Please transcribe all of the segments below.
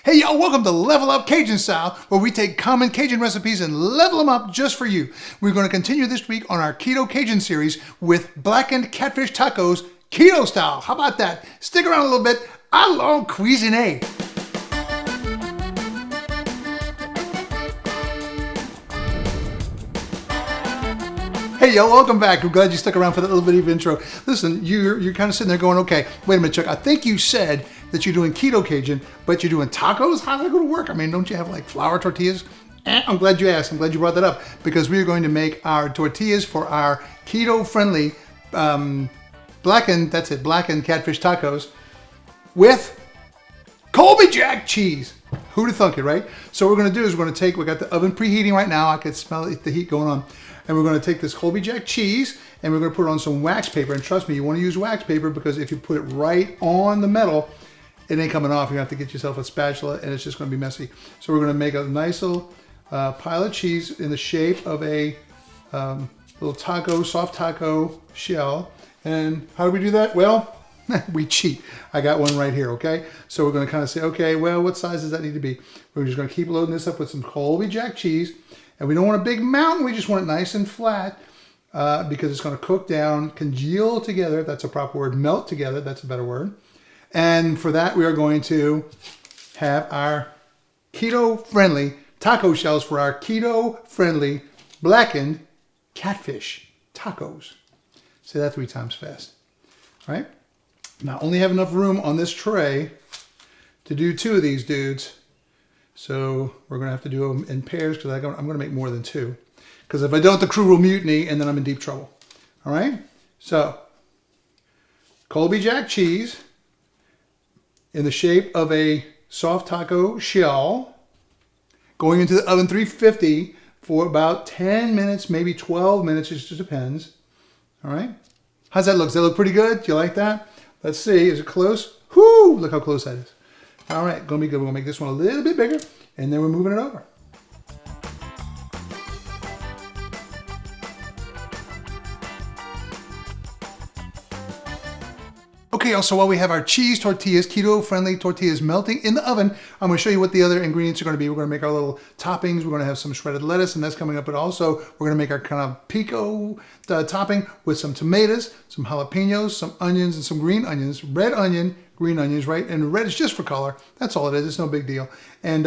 Hey y'all, welcome to Level Up Cajun Style, where we take common Cajun recipes and level them up just for you. We're going to continue this week on our Keto Cajun series with Blackened Catfish Tacos, Keto Style. How about that? Stick around a little bit. Allons cuisiner. Hey y'all, welcome back. I'm glad you stuck around for that little bit of intro. Listen, you're kind of sitting there going, okay, wait a minute, Chuck. I think you said that you're doing Keto Cajun, but you're doing tacos? How's that going to work? I mean, don't you have like flour tortillas? I'm glad you asked. I'm glad you brought that up because we are going to make our tortillas for our keto-friendly blackened catfish tacos with Colby Jack cheese. Who'd have thunk it, right? So what we're going to do is we got the oven preheating right now. I can smell the heat going on. And we're going to take this Colby Jack cheese and we're going to put it on some wax paper. And trust me, you want to use wax paper because if you put it right on the metal, it ain't coming off. You have to get yourself a spatula and it's just going to be messy. So we're going to make a nice little pile of cheese in the shape of a little soft taco shell. And how do we do that? Well, we cheat. I got one right here, okay? So we're going to kind of say, okay, well, what size does that need to be? We're just going to keep loading this up with some Colby Jack cheese. And we don't want a big mountain. We just want it nice and flat because it's going to cook down, congeal together. If that's a proper word. Melt together. That's a better word. And for that, we are going to have our keto-friendly taco shells for our keto-friendly blackened catfish tacos. Say that 3 times fast. All right? Now, I only have enough room on this tray to do 2 of these dudes. So we're going to have to do them in pairs because I'm going to make more than 2. Because if I don't, the crew will mutiny and then I'm in deep trouble. All right? So, Colby Jack cheese in the shape of a soft taco shell going into the oven 350 for about 10 minutes, maybe 12 minutes. It just depends. All right? How's that look? Does that look pretty good? Do you like that? Let's see. Is it close? Whoo! Look how close that is. All right, gonna be good. We're gonna make this one a little bit bigger, and then we're moving it over. Okay, also while we have our cheese tortillas, keto-friendly tortillas melting in the oven, I'm going to show you what the other ingredients are going to be. We're going to make our little toppings. We're going to have some shredded lettuce, and that's coming up. But also, we're going to make our kind of pico topping with some tomatoes, some jalapenos, some onions, and some green onions. Red onion, green onions, right? And red is just for color. That's all it is. It's no big deal. And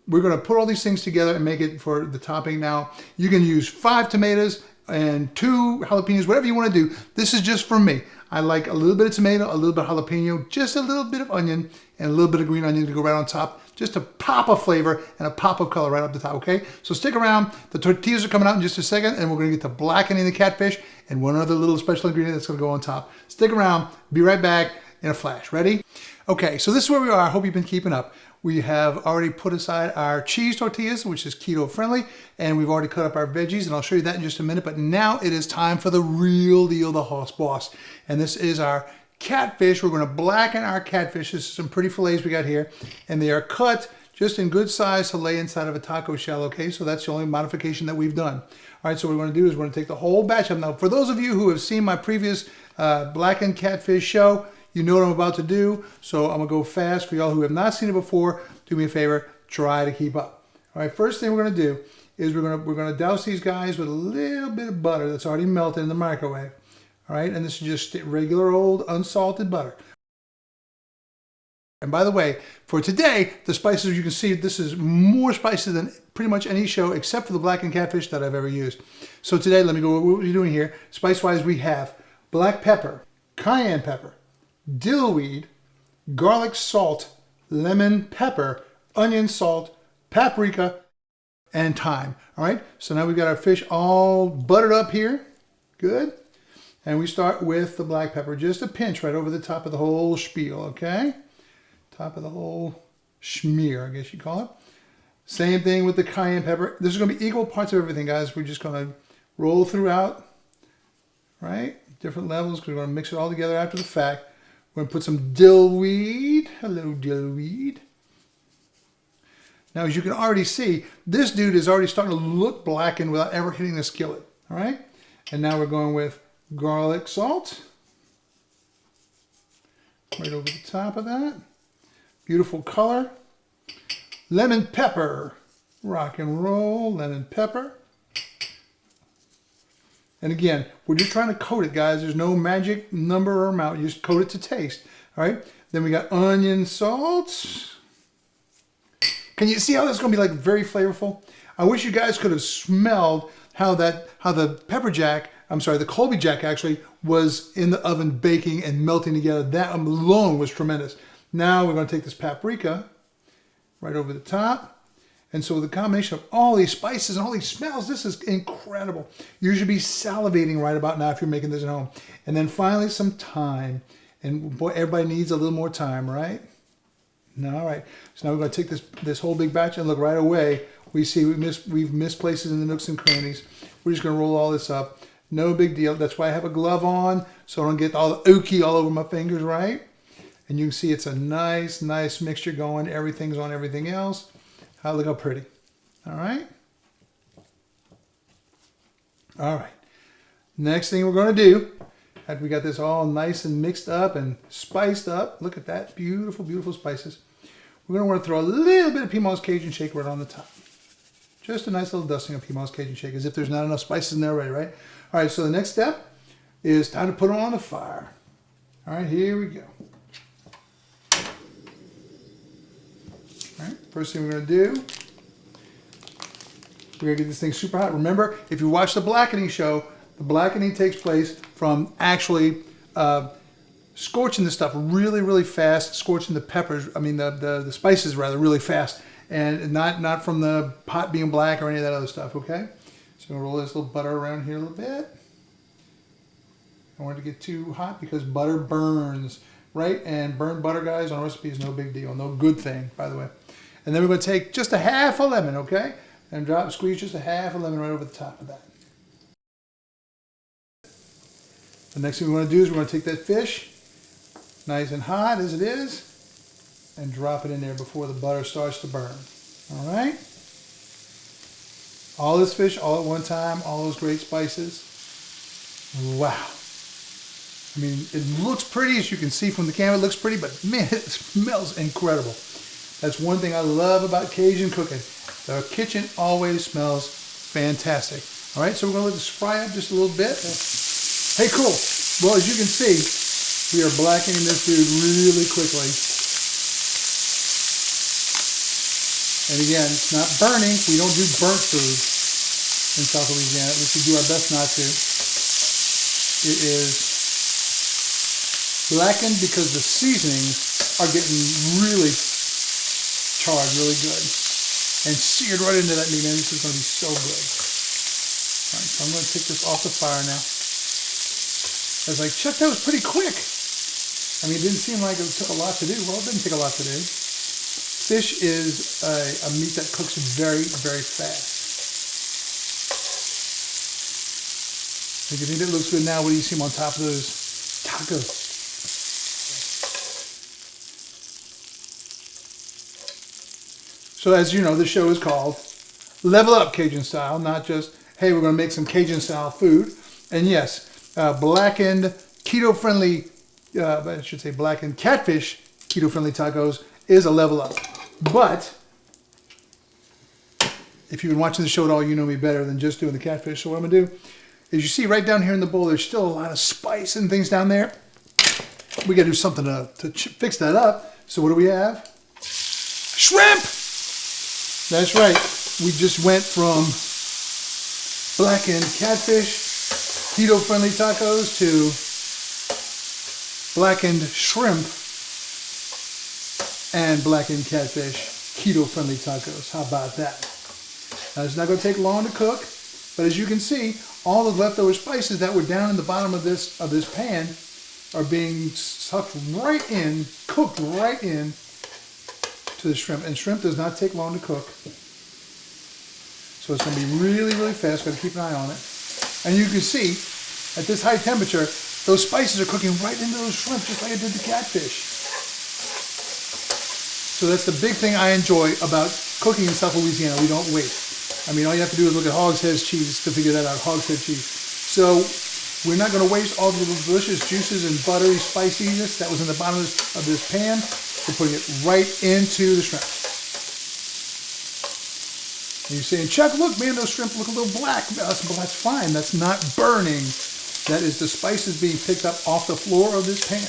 we're going to put all these things together and make it for the topping. Now, you can use 5 tomatoes and 2 jalapenos, whatever you want to do. This is just for me. I like a little bit of tomato, a little bit of jalapeno, just a little bit of onion, and a little bit of green onion to go right on top. Just a pop of flavor and a pop of color right up the top, okay? So stick around. The tortillas are coming out in just a second, and we're going to get to blackening the catfish and one other little special ingredient that's going to go on top. Stick around. Be right back in a flash. Ready? Okay, so this is where we are. I hope you've been keeping up. We have already put aside our cheese tortillas, which is keto friendly, and we've already cut up our veggies, and I'll show you that in just a minute. But now it is time for the real deal, the hoss boss. And this is our catfish. We're going to blacken our catfish. This is some pretty fillets we got here, and they are cut just in good size to lay inside of a taco shell, okay? So that's the only modification that we've done. All right, so what we're going to do is we're going to take the whole batch of them. Now, for those of you who have seen my previous blackened catfish show, you know what I'm about to do, so I'm going to go fast. For y'all who have not seen it before, do me a favor, try to keep up. All right, first thing we're going to do is we're going to douse these guys with a little bit of butter that's already melted in the microwave. All right, and this is just regular old unsalted butter. And by the way, for today, the spices, you can see this is more spicy than pretty much any show except for the blackened catfish that I've ever used. So today, let me go over what we're doing here. Spice-wise, we have black pepper, cayenne pepper, dillweed, garlic salt, lemon pepper, onion salt, paprika, and thyme. All right, so now we've got our fish all buttered up here. Good. And we start with the black pepper, just a pinch right over the top of the whole spiel, okay? Top of the whole schmear, I guess you call it. Same thing with the cayenne pepper. This is going to be equal parts of everything, guys. We're just going to roll throughout, right? Different levels because we're going to mix it all together after the fact. We're going to put some dillweed. Hello, dillweed. Now, as you can already see, this dude is already starting to look blackened without ever hitting the skillet. All right? And now we're going with garlic salt. Right over the top of that. Beautiful color. lemon pepper. Rock and roll, lemon pepper. And again, we're just trying to coat it, guys. There's no magic number or amount. You just coat it to taste. All right. Then we got onion salt. Can you see how this is going to be like very flavorful? I wish you guys could have smelled how the the Colby Jack actually was in the oven baking and melting together. That alone was tremendous. Now we're going to take this paprika right over the top. And so the combination of all these spices and all these smells, this is incredible. You should be salivating right about now if you're making this at home. And then finally some thyme. And boy, everybody needs a little more thyme, right? All right. So now we're going to take this whole big batch and look right away. We see we've missed places in the nooks and crannies. We're just going to roll all this up. No big deal. That's why I have a glove on, so I don't get all the oaky all over my fingers, right? And you can see it's a nice mixture going. Everything's on everything else. Oh, look how pretty. All right. All right. Next thing we're going to do, after we got this all nice and mixed up and spiced up, look at that. Beautiful, beautiful spices. We're going to want to throw a little bit of Piedmont's Cajun Shake right on the top. Just a nice little dusting of Piedmont's Cajun Shake, as if there's not enough spices in there already, right? All right, so the next step is time to put them on the fire. All right, here we go. All right, first thing we're going to do, we're going to get this thing super hot. Remember, if you watch the blackening show, the blackening takes place from actually scorching the stuff really, really fast, scorching the peppers, the spices rather, really fast, and not from the pot being black or any of that other stuff, okay? So we'll roll this little butter around here a little bit. I don't want it to get too hot because butter burns, right? And burnt butter, guys, on a recipe is no big deal, no good thing, by the way. And then we're going to take just a half a lemon, okay? And squeeze just a half a lemon right over the top of that. The next thing we want to do is we're going to take that fish, nice and hot as it is, and drop it in there before the butter starts to burn. All right? All this fish all at one time, all those great spices. Wow. I mean, it looks pretty, as you can see from the camera, it looks pretty, but man, it smells incredible. That's one thing I love about Cajun cooking. The kitchen always smells fantastic. All right, so we're going to let this fry up just a little bit. Hey, cool. Well, as you can see, we are blackening this food really quickly. And again, it's not burning. We don't do burnt food in South Louisiana. At least we do our best not to. It is blackened because the seasonings are getting really charred really good. And seared right into that meat, man. This is going to be so good. All right, so I'm going to take this off the fire now. I was like, Chuck, that was pretty quick. I mean, it didn't seem like it took a lot to do. Well, it didn't take a lot to do. Fish is a meat that cooks very, very fast. If you think it looks good now, what do you see on top of those tacos? So as you know, the show is called Level Up Cajun Style, not just, hey, we're going to make some Cajun style food. And yes, blackened keto-friendly, I should say blackened catfish keto-friendly tacos is a level up. But if you've been watching the show at all, you know me better than just doing the catfish. So what I'm going to do is, you see right down here in the bowl, there's still a lot of spice and things down there. We got to do something to fix that up. So what do we have? Shrimp! That's right. We just went from blackened catfish, keto-friendly tacos, to blackened shrimp and blackened catfish, keto-friendly tacos. How about that? Now, it's not going to take long to cook, but as you can see, all the leftover spices that were down in the bottom of this pan are being sucked right in, cooked right in to the shrimp. And shrimp does not take long to cook. So it's going to be really, really fast. Got to keep an eye on it. And you can see, at this high temperature, those spices are cooking right into those shrimp, just like I did the catfish. So that's the big thing I enjoy about cooking in South Louisiana. We don't wait. I mean, all you have to do is look at Hogshead cheese to figure that out, Hogshead cheese. So we're not going to waste all the delicious juices and buttery spiciness that was in the bottom of this pan. We're putting it right into the shrimp. And you're saying, Chuck, look, man, those shrimp look a little black. Well, that's fine. That's not burning. That is the spices being picked up off the floor of this pan.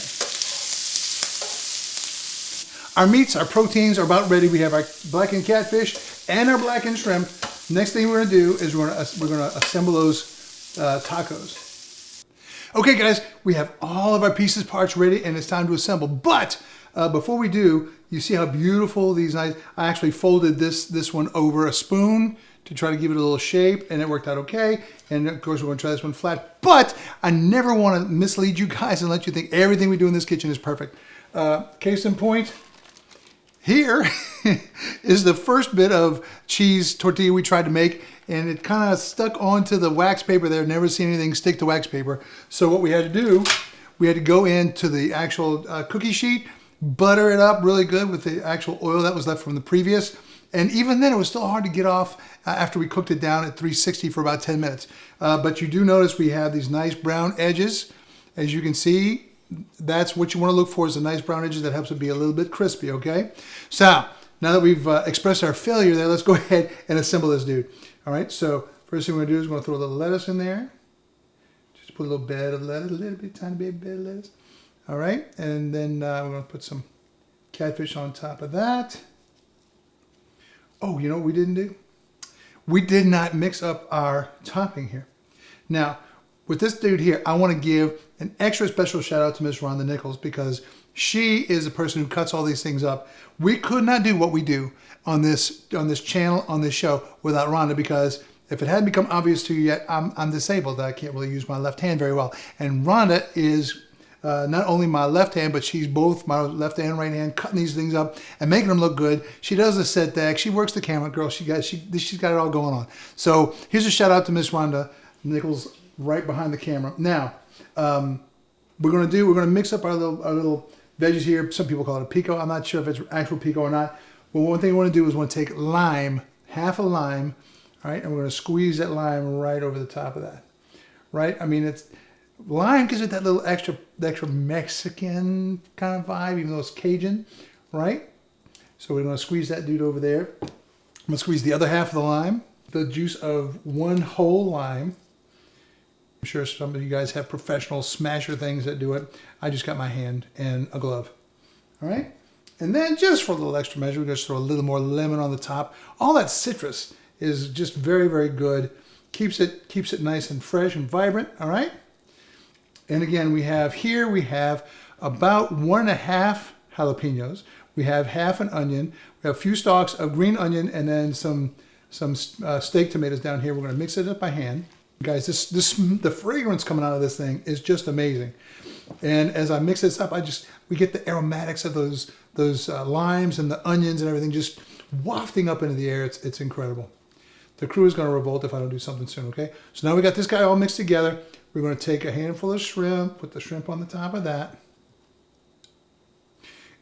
Our meats, our proteins are about ready. We have our blackened catfish and our blackened shrimp. Next thing we're gonna do is we're gonna assemble those tacos. Okay, guys, we have all of our pieces, parts ready, and it's time to assemble. But before we do, you see how beautiful these nice. I actually folded this one over a spoon to try to give it a little shape, and it worked out okay. And of course, we're gonna try this one flat. But I never want to mislead you guys and let you think everything we do in this kitchen is perfect. Case in point. Here is the first bit of cheese tortilla we tried to make, and it kind of stuck onto the wax paper there. Never seen anything stick to wax paper. So what we had to do, we had to go into the actual cookie sheet, butter it up really good with the actual oil that was left from the previous. And even then, it was still hard to get off after we cooked it down at 360 for about 10 minutes. But you do notice we have these nice brown edges, as you can see. That's what you want to look for, is the nice brown edges. That helps it be a little bit crispy, okay? So, now that we've expressed our failure there, let's go ahead and assemble this dude. All right, so first thing we're going to do is we're going to throw a little lettuce in there. Just put a little bit of lettuce, a little bit, tiny bit of lettuce. All right, and then we're going to put some catfish on top of that. Oh, you know what we didn't do? We did not mix up our topping here. Now, with this dude here, I want to give an extra special shout out to Miss Rhonda Nichols, because she is the person who cuts all these things up. We could not do what we do on this channel, on this show, without Rhonda, because if it hadn't become obvious to you yet, I'm disabled. I can't really use my left hand very well. And Rhonda is not only my left hand, but she's both my left and right hand, cutting these things up and making them look good. She does the set deck. She works the camera, girl. She's got it all going on. So here's a shout out to Miss Rhonda Nichols, right behind the camera. Now, we're gonna mix up our little veggies here. Some people call it a pico. I'm not sure if it's actual pico or not. But one thing we want to do is want to take lime, half a lime, all right, and we're gonna squeeze that lime right over the top of that. Right? I mean, it's lime gives it that little extra Mexican kind of vibe, even though it's Cajun, right? So we're gonna squeeze that dude over there. I'm gonna squeeze the other half of the lime, the juice of one whole lime. I'm sure some of you guys have professional smasher things that do it. I just got my hand and a glove. All right? And then just for a little extra measure, we're going to throw a little more lemon on the top. All that citrus is just very, very good. Keeps it nice and fresh and vibrant. All right? And again, we have about 1.5 jalapenos. We have half an onion. We have a few stalks of green onion, and then some steak tomatoes down here. We're going to mix it up by hand. Guys, the fragrance coming out of this thing is just amazing. And as I mix this up, we get the aromatics of those limes and the onions and everything just wafting up into the air. It's incredible. The crew is going to revolt if I don't do something soon, okay? So now we got this guy all mixed together. We're going to take a handful of shrimp, put the shrimp on the top of that.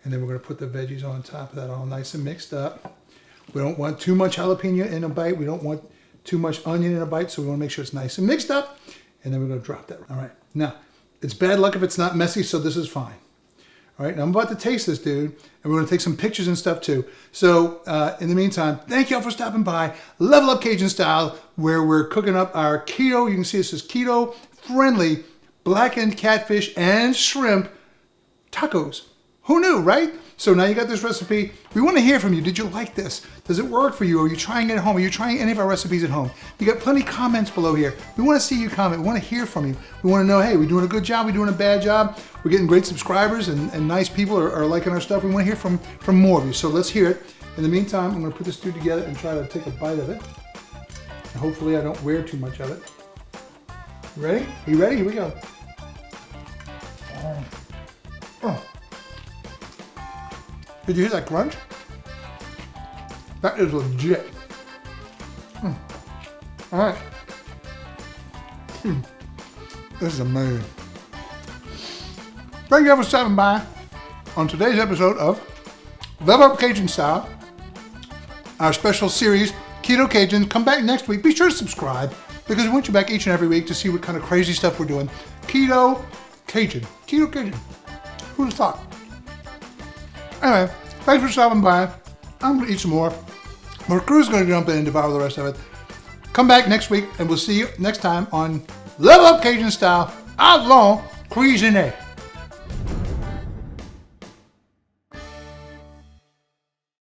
And then we're going to put the veggies on top of that, all nice and mixed up. We don't want too much jalapeno in a bite. We don't want too much onion in a bite, so we want to make sure it's nice and mixed up. And then we're going to drop that. All right. Now, it's bad luck if it's not messy, so this is fine. All right. Now, I'm about to taste this, dude, and we're going to take some pictures and stuff, too. So, in the meantime, thank y'all for stopping by. Level Up Cajun Style, where we're cooking up our keto. You can see this is keto-friendly blackened catfish and shrimp tacos. Who knew, right? So now you got this recipe. We want to hear from you. Did you like this? Does it work for you? Are you trying it at home? Are you trying any of our recipes at home? You got plenty of comments below here. We want to see you comment. We want to hear from you. We want to know, hey, we doing a good job? We doing a bad job? We're getting great subscribers and nice people are liking our stuff. We want to hear from more of you. So let's hear it. In the meantime, I'm going to put this dude together and try to take a bite of it. And hopefully I don't wear too much of it. You ready? Are you ready? Here we go. Oh. Did you hear that crunch? That is legit. All right. This is amazing. Thank you for stopping by on today's episode of Level Up Cajun Style, our special series, Keto Cajun. Come back next week. Be sure to subscribe, because we want you back each and every week to see what kind of crazy stuff we're doing. Keto Cajun. Keto Cajun. Who'd have thought? Anyway, thanks for stopping by. I'm going to eat some more. Our crew's going to jump in and devour the rest of it. Come back next week, and we'll see you next time on Level Up Cajun Style Outlaw Cuisine.